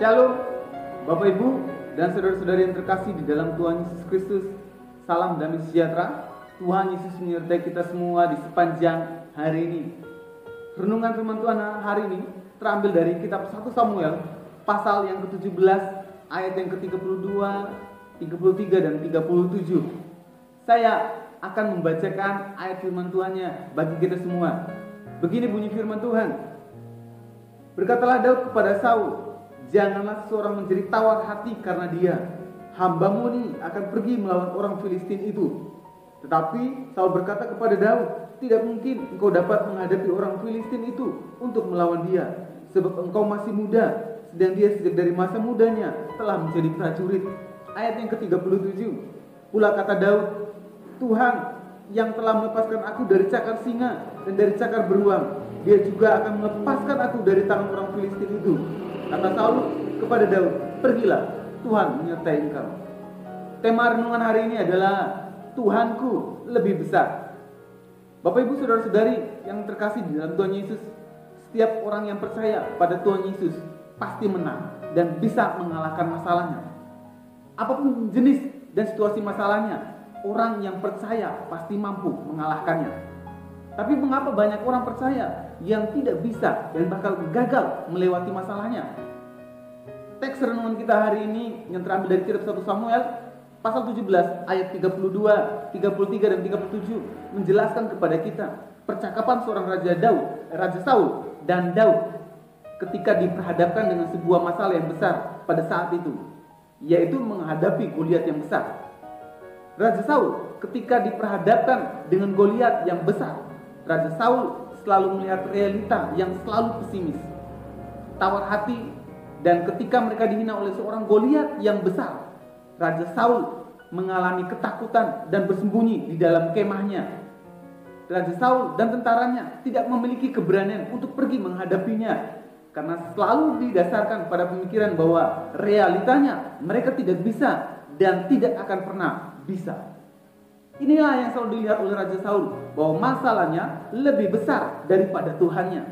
Shalom, Bapak Ibu dan saudara-saudari yang terkasih di dalam Tuhan Yesus Kristus. Salam damai sejahtera. Tuhan Yesus menyertai kita semua di sepanjang hari ini. Renungan firman Tuhan hari ini terambil dari kitab 1 Samuel pasal yang ke-17 ayat yang ke-32, 33 dan 37. Saya akan membacakan ayat firman Tuhannya bagi kita semua. Begini bunyi firman Tuhan. Berkatalah Daud kepada Saul, janganlah seorang menjadi tawar hati karena dia. Hambamu ini akan pergi melawan orang Filistin itu. Tetapi Saul berkata kepada Daud, tidak mungkin engkau dapat menghadapi orang Filistin itu untuk melawan dia, sebab engkau masih muda, sedang dia sejak dari masa mudanya telah menjadi prajurit. Ayat yang ke-37. Pula kata Daud, Tuhan yang telah melepaskan aku dari cakar singa dan dari cakar beruang, dia juga akan melepaskan aku dari tangan orang Filistin itu. Kata Saul kepada Daud, pergilah, Tuhan menyertai engkau. Tema renungan hari ini adalah Tuhanku lebih besar. Bapak Ibu saudara-saudari yang terkasih di dalam Tuhan Yesus, setiap orang yang percaya pada Tuhan Yesus pasti menang dan bisa mengalahkan masalahnya. Apapun jenis dan situasi masalahnya, orang yang percaya pasti mampu mengalahkannya. Tapi mengapa banyak orang percaya yang tidak bisa dan bakal gagal melewati masalahnya? Teks renungan kita hari ini yang terambil dari kitab 1 Samuel pasal 17 ayat 32, 33 dan 37 menjelaskan kepada kita percakapan seorang Raja Saul dan Daud ketika diperhadapkan dengan sebuah masalah yang besar pada saat itu, yaitu menghadapi Goliat yang besar. Raja Saul ketika diperhadapkan dengan Goliat yang besar, Raja Saul selalu melihat realita yang selalu pesimis, tawar hati, dan ketika mereka dihina oleh seorang Goliat yang besar, Raja Saul mengalami ketakutan dan bersembunyi di dalam kemahnya. Raja Saul dan tentaranya tidak memiliki keberanian untuk pergi menghadapinya, karena selalu didasarkan pada pemikiran bahwa realitanya mereka tidak bisa dan tidak akan pernah bisa. Inilah yang selalu dilihat oleh Raja Saul, bahwa masalahnya lebih besar daripada Tuhannya.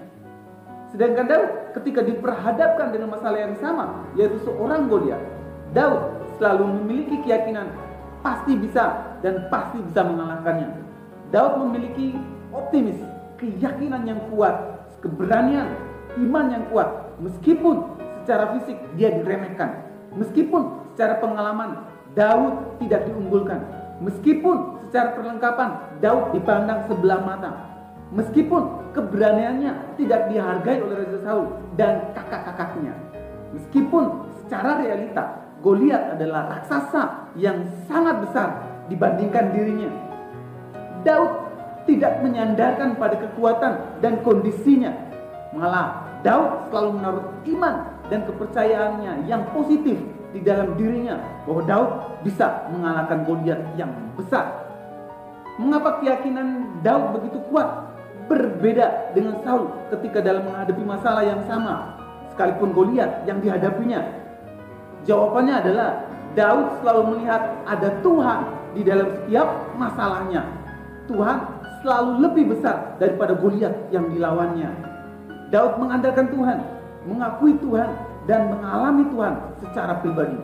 Sedangkan Daud ketika diperhadapkan dengan masalah yang sama, yaitu seorang Goliat, Daud selalu memiliki keyakinan pasti bisa dan pasti bisa mengalahkannya. Daud memiliki optimis, keyakinan yang kuat, keberanian, iman yang kuat, meskipun secara fisik dia diremehkan, meskipun secara pengalaman Daud tidak diunggulkan, meskipun secara perlengkapan Daud dipandang sebelah mata, meskipun keberaniannya tidak dihargai oleh Raja Saul dan kakak-kakaknya, meskipun secara realita Goliat adalah raksasa yang sangat besar dibandingkan dirinya, Daud tidak menyandarkan pada kekuatan dan kondisinya. Malah Daud selalu menaruh iman dan kepercayaannya yang positif di dalam dirinya, bahwa Daud bisa mengalahkan Goliat yang besar. Mengapa keyakinan Daud begitu kuat? Berbeda dengan Saul ketika dalam menghadapi masalah yang sama, sekalipun Goliat yang dihadapinya. Jawabannya adalah Daud selalu melihat ada Tuhan di dalam setiap masalahnya. Tuhan selalu lebih besar daripada Goliat yang dilawannya. Daud mengandalkan Tuhan, mengakui Tuhan, dan mengalami Tuhan secara pribadi.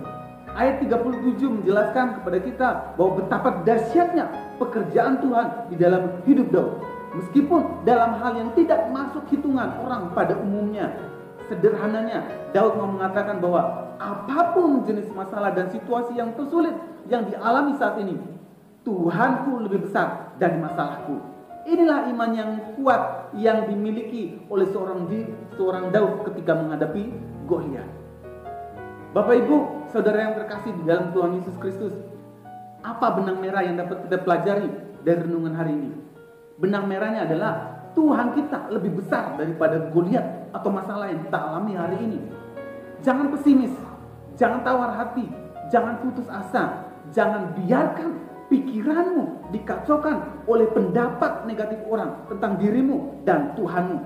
Ayat 37 menjelaskan kepada kita bahwa betapa dahsyatnya pekerjaan Tuhan di dalam hidup Daud. Meskipun dalam hal yang tidak masuk hitungan orang pada umumnya. Sederhananya, Daud mau mengatakan bahwa apapun jenis masalah dan situasi yang tersulit yang dialami saat ini, Tuhanku lebih besar dari masalahku. Inilah iman yang kuat yang dimiliki oleh seorang Daud ketika menghadapi Goliat. Bapak Ibu, saudara yang terkasih di dalam Tuhan Yesus Kristus, apa benang merah yang dapat kita pelajari dari renungan hari ini? Benang merahnya adalah Tuhan kita lebih besar daripada Goliat atau masalah yang kita alami hari ini. Jangan pesimis, jangan tawar hati, jangan putus asa, jangan biarkan pikiranmu dikacaukan oleh pendapat negatif orang tentang dirimu dan Tuhanmu.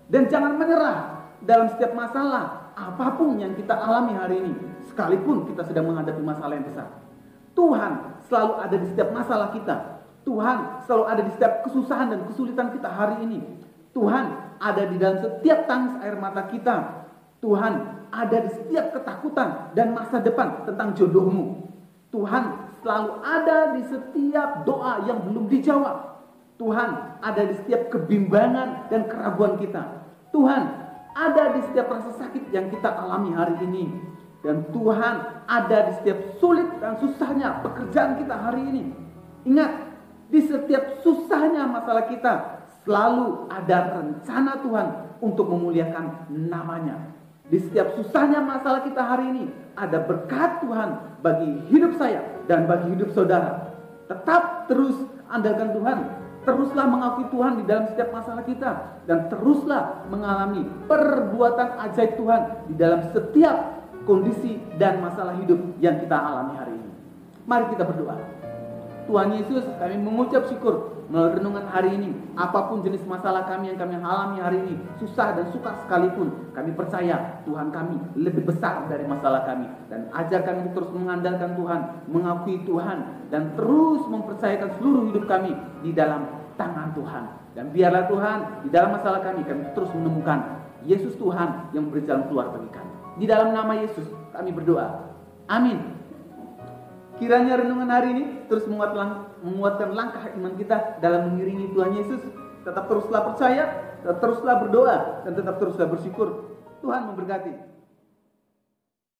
Dan jangan menyerah dalam setiap masalah apapun yang kita alami hari ini, sekalipun kita sedang menghadapi masalah yang besar. Tuhan selalu ada di setiap masalah kita. Tuhan selalu ada di setiap kesusahan dan kesulitan kita hari ini. Tuhan ada di dalam setiap tangis air mata kita. Tuhan ada di setiap ketakutan dan masa depan tentang jodohmu. Tuhan selalu ada di setiap doa yang belum dijawab. Tuhan ada di setiap kebimbangan dan keraguan kita. Tuhan ada di setiap rasa sakit yang kita alami hari ini. Dan Tuhan ada di setiap sulit dan susahnya pekerjaan kita hari ini. Ingat, di setiap susahnya masalah kita selalu ada rencana Tuhan untuk memuliakan namanya. Di setiap susahnya masalah kita hari ini ada berkat Tuhan bagi hidup saya dan bagi hidup saudara. Tetap terus andalkan Tuhan. Teruslah mengakui Tuhan di dalam setiap masalah kita. Dan teruslah mengalami perbuatan ajaib Tuhan di dalam setiap kondisi dan masalah hidup yang kita alami hari ini. Mari kita berdoa. Tuhan Yesus, kami mengucap syukur melalui renungan hari ini. Apapun jenis masalah kami yang kami alami hari ini, susah dan sukar sekalipun, kami percaya Tuhan kami lebih besar dari masalah kami. Dan ajar kami terus mengandalkan Tuhan, mengakui Tuhan, dan terus mempercayakan seluruh hidup kami di dalam tangan Tuhan. Dan biarlah Tuhan, di dalam masalah kami terus menemukan Yesus Tuhan yang berjalan keluar bagi kami. Di dalam nama Yesus kami berdoa. Amin. Kiranya renungan hari ini terus menguatkan langkah iman kita dalam mengiringi Tuhan Yesus. Tetap teruslah percaya, tetap teruslah berdoa, dan tetap teruslah bersyukur. Tuhan memberkati.